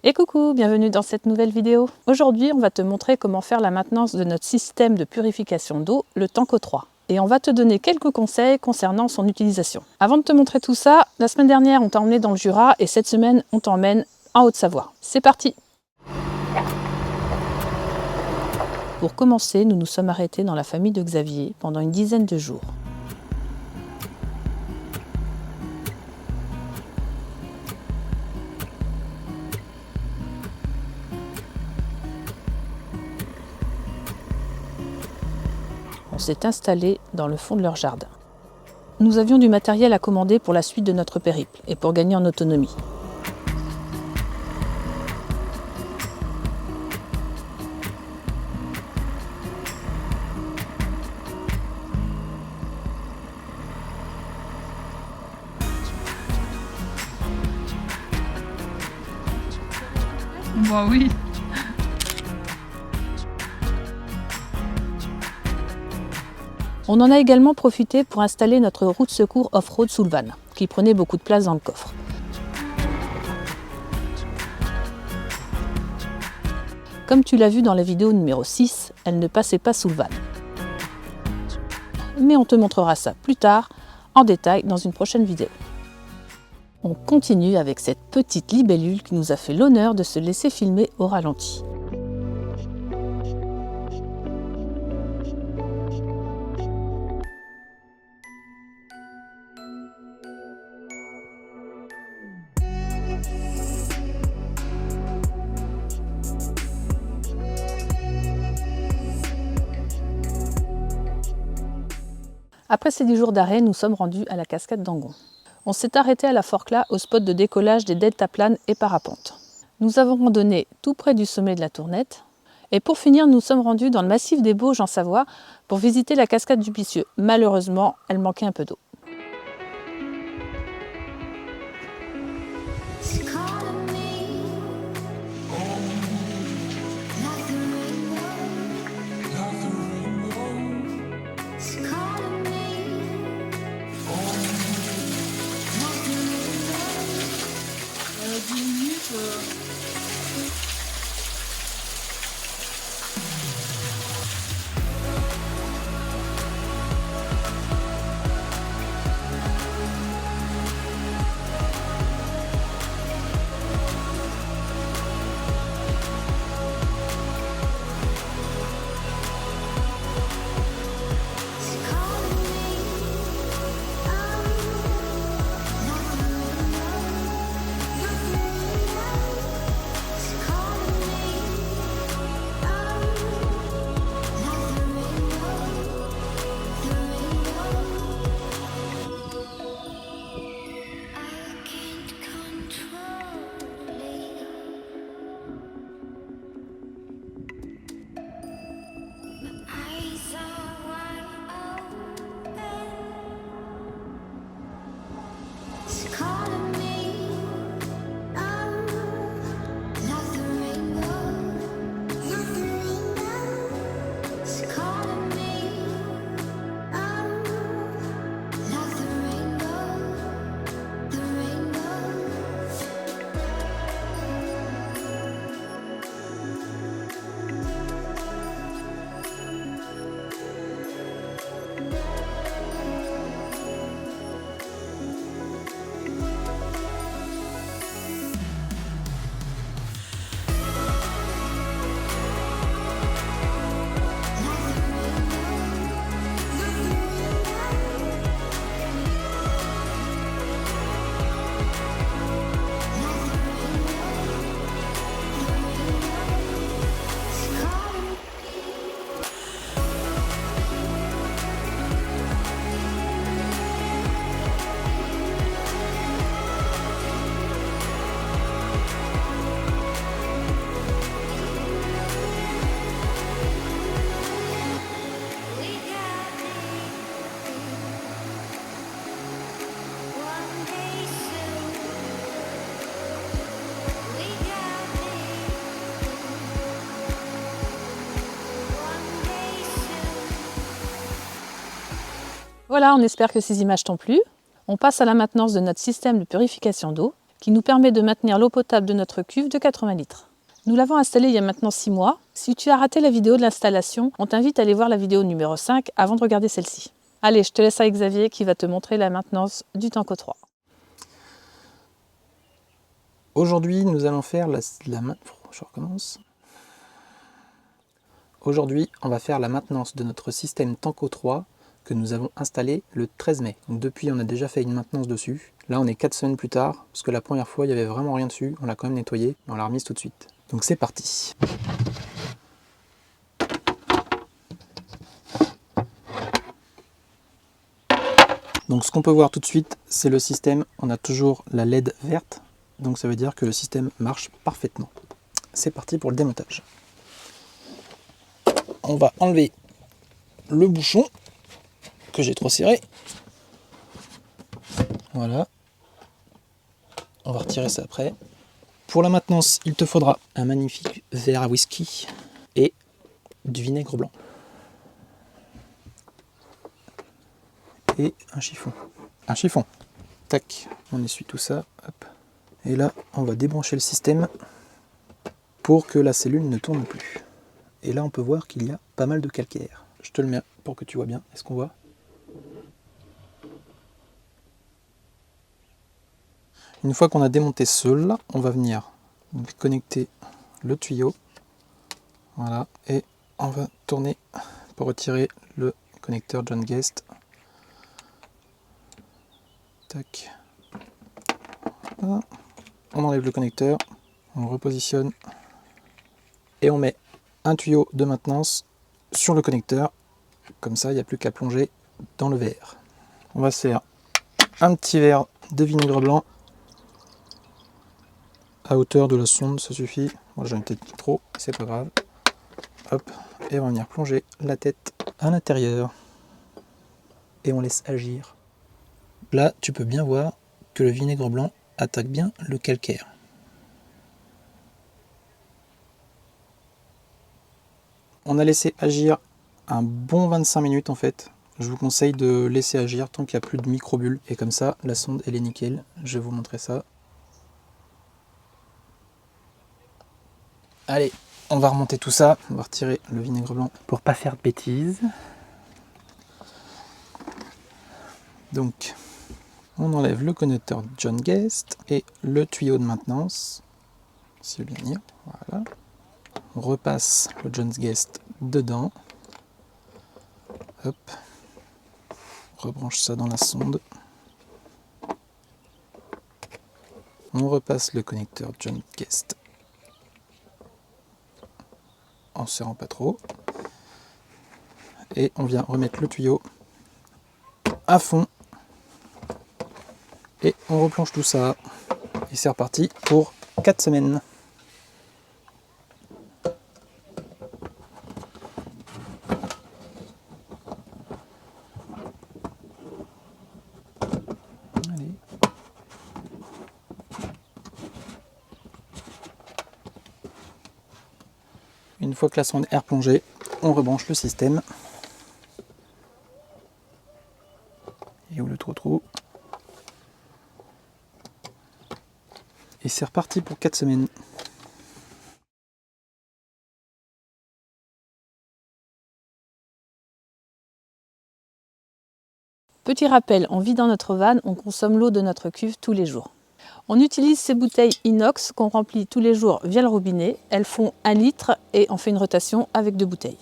Et coucou, bienvenue dans cette nouvelle vidéo. Aujourd'hui, on va te montrer comment faire la maintenance de notre système de purification d'eau, le Tanco 3. Et on va te donner quelques conseils concernant son utilisation. Avant de te montrer tout ça, la semaine dernière, on t'a emmené dans le Jura et cette semaine, on t'emmène en Haute-Savoie. C'est parti! Pour commencer, nous nous sommes arrêtés dans la famille de Xavier pendant une dizaine de jours. On s'est installé dans le fond de leur jardin. Nous avions du matériel à commander pour la suite de notre périple et pour gagner en autonomie. Bah oui. On en a également profité pour installer notre roue de secours off-road sous le van, qui prenait beaucoup de place dans le coffre. Comme tu l'as vu dans la vidéo numéro 6, elle ne passait pas sous le van. Mais on te montrera ça plus tard, en détail, dans une prochaine vidéo. On continue avec cette petite libellule qui nous a fait l'honneur de se laisser filmer au ralenti. Après ces 10 jours d'arrêt, nous sommes rendus à la cascade d'Angon. On s'est arrêté à la Forclaz au spot de décollage des deltaplanes et parapentes. Nous avons randonné tout près du sommet de la Tournette. Et pour finir, nous sommes rendus dans le massif des Bauges en Savoie pour visiter la cascade du Plicieux. Malheureusement, elle manquait un peu d'eau. Voilà, on espère que ces images t'ont plu. On passe à la maintenance de notre système de purification d'eau. qui nous permet de maintenir l'eau potable de notre cuve de 80 litres. Nous l'avons installé il y a maintenant 6 mois. Si tu as raté la vidéo de l'installation, on t'invite à aller voir la vidéo numéro 5 avant de regarder celle-ci. Allez, je te laisse avec Xavier qui va te montrer la maintenance du Tanko 3. Aujourd'hui, nous allons faire je recommence. Aujourd'hui, on va faire la maintenance de notre système Tanko 3 que nous avons installé le 13 mai. Donc depuis, on a déjà fait une maintenance dessus. Là, on est 4 semaines plus tard, parce que la première fois, il n'y avait vraiment rien dessus. On l'a quand même nettoyé, mais on l'a remise tout de suite. Donc c'est parti. Donc ce qu'on peut voir tout de suite, c'est le système. On a toujours la LED verte. Donc ça veut dire que le système marche parfaitement. C'est parti pour le démontage. On va enlever le bouchon que j'ai trop serré. Voilà. On va retirer ça après. Pour la maintenance, il te faudra un magnifique verre à whisky et du vinaigre blanc. Et un chiffon. Un chiffon. Tac, on essuie tout ça. Hop. Et là, on va débrancher le système pour que la cellule ne tourne plus. Et là, on peut voir qu'il y a pas mal de calcaire. Je te le mets pour que tu vois bien. Est-ce qu'on voit? Une fois qu'on a démonté ceux-là, on va venir connecter le tuyau. Voilà. Et on va tourner pour retirer le connecteur John Guest. Tac. Voilà. On enlève le connecteur, on le repositionne et on met un tuyau de maintenance sur le connecteur. Comme ça, il n'y a plus qu'à plonger dans le verre. On va se faire un petit verre de vinaigre blanc à hauteur de la sonde, ça suffit. Moi j'en ai peut-être trop, c'est pas grave. Hop, et on va venir plonger la tête à l'intérieur. Et on laisse agir. Là, tu peux bien voir que le vinaigre blanc attaque bien le calcaire. On a laissé agir un bon 25 minutes en fait. Je vous conseille de laisser agir tant qu'il n'y a plus de microbules. Et comme ça, la sonde elle est nickel. Je vais vous montrer ça. Allez, on va remonter tout ça. On va retirer le vinaigre blanc pour pas faire de bêtises. Donc, on enlève le connecteur John Guest et le tuyau de maintenance. Si bien dire, voilà. On repasse le John Guest dedans. Hop. On rebranche ça dans la sonde. On repasse le connecteur John Guest en serrant pas trop. Et on vient remettre le tuyau à fond. Et on replonge tout ça. Et c'est reparti pour 4 semaines. Allez. Une fois que la sonde est replongée, on rebranche le système. Et où le trou? Et c'est reparti pour 4 semaines. Petit rappel, on vit dans notre van, on consomme l'eau de notre cuve tous les jours. On utilise ces bouteilles inox qu'on remplit tous les jours via le robinet. Elles font 1 litre et on fait une rotation avec 2 bouteilles.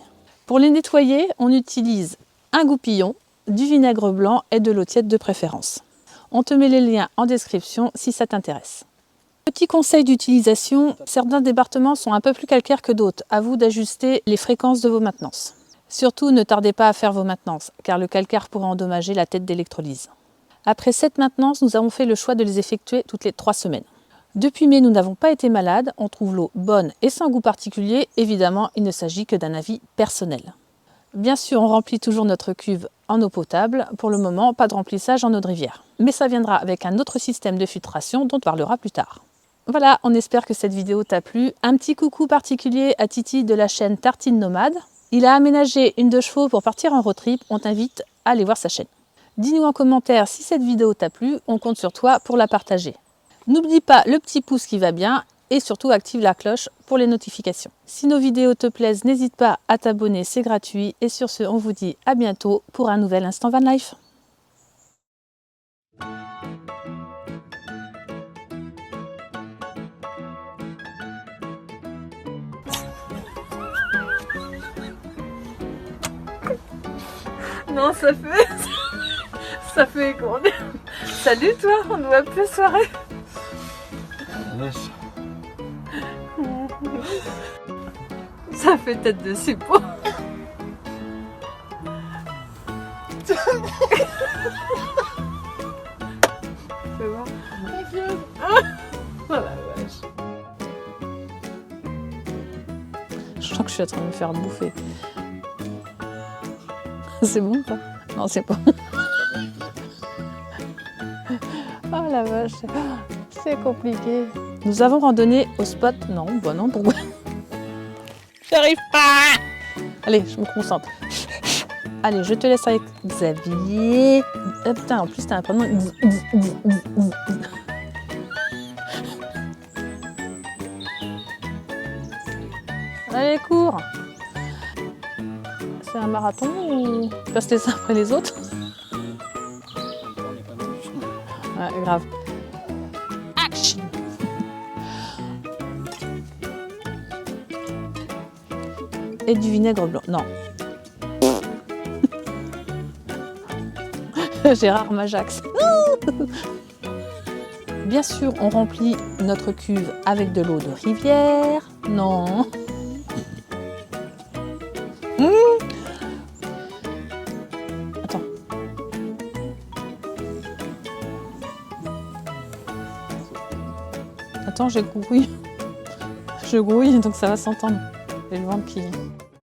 Pour les nettoyer, on utilise un goupillon, du vinaigre blanc et de l'eau tiède de préférence. On te met les liens en description si ça t'intéresse. Petit conseil d'utilisation, certains départements sont un peu plus calcaires que d'autres. À vous d'ajuster les fréquences de vos maintenances. Surtout, ne tardez pas à faire vos maintenances, car le calcaire pourrait endommager la tête d'électrolyse. Après cette maintenance, nous avons fait le choix de les effectuer toutes les 3 semaines. Depuis mai, nous n'avons pas été malades, on trouve l'eau bonne et sans goût particulier. Évidemment, il ne s'agit que d'un avis personnel. Bien sûr, on remplit toujours notre cuve en eau potable. Pour le moment, pas de remplissage en eau de rivière. Mais ça viendra avec un autre système de filtration dont on parlera plus tard. Voilà, on espère que cette vidéo t'a plu. Un petit coucou particulier à Titi de la chaîne Tartine Nomade. Il a aménagé une 2 chevaux pour partir en road trip. On t'invite à aller voir sa chaîne. Dis-nous en commentaire si cette vidéo t'a plu. On compte sur toi pour la partager. N'oublie pas le petit pouce qui va bien et surtout active la cloche pour les notifications. Si nos vidéos te plaisent, n'hésite pas à t'abonner, c'est gratuit. Et sur ce, on vous dit à bientôt pour un nouvel Instant Van Life. Non, ça fait comment dire. Salut toi, on doit plus soirée. Ça fait tête de suppôt. Fais voir. Oh la vache. Je crois que je suis en train de me faire bouffer. C'est bon ou pas? Non, c'est pas bon. Oh la vache, c'est compliqué. Nous avons randonné au spot. Non, bah non, pourquoi? J'arrive pas. Allez, je me concentre. Allez, je te laisse avec Xavier. Ah, putain, en plus, t'as un prénom. Allez, cours. C'est un marathon ou passe les uns après les autres? Ouais, grave. Action. Et du vinaigre blanc. Non. Gérard Majax. Bien sûr, on remplit notre cuve avec de l'eau de rivière. Non. Attends. Attends, j'ai grouille. Je grouille, donc ça va s'entendre. J'ai le ventre qui...